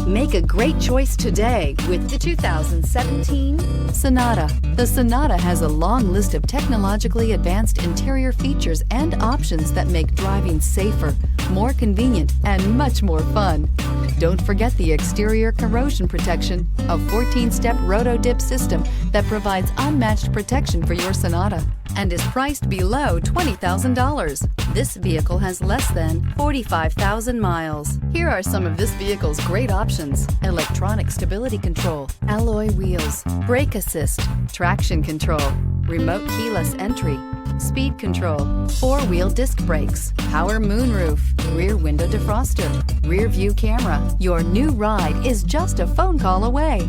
Make a great choice today with the 2017 Sonata. The Sonata has a long list of technologically advanced interior features and options that make driving safer, more convenient, and much more fun. Don't forget the exterior corrosion protection, a 14-step roto-dip system that provides unmatched protection for your Sonata and is priced below $20,000. This vehicle has less than 45,000 miles. Here are some of this vehicle's great options: electronic stability control, alloy wheels, brake assist, traction control, remote keyless entry, speed control, four-wheel disc brakes, power moonroof, rear window defroster, rear view camera. Your new ride is just a phone call away.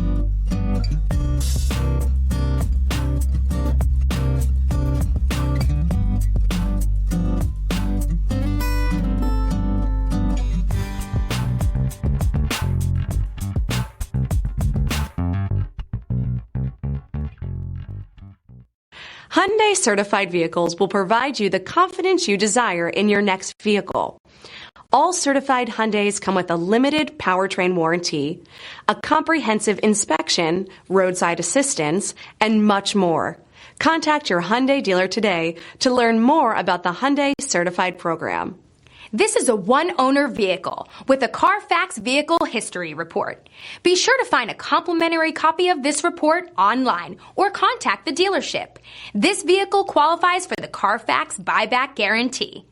Hyundai certified vehicles will provide you the confidence you desire in your next vehicle. All certified Hyundais come with a limited powertrain warranty, a comprehensive inspection, roadside assistance, and much more. Contact your Hyundai dealer today to learn more about the Hyundai certified program. This is a one-owner vehicle with a CARFAX Vehicle History Report. Be sure to find a complimentary copy of this report online or contact the dealership. This vehicle qualifies for the CARFAX Buyback Guarantee.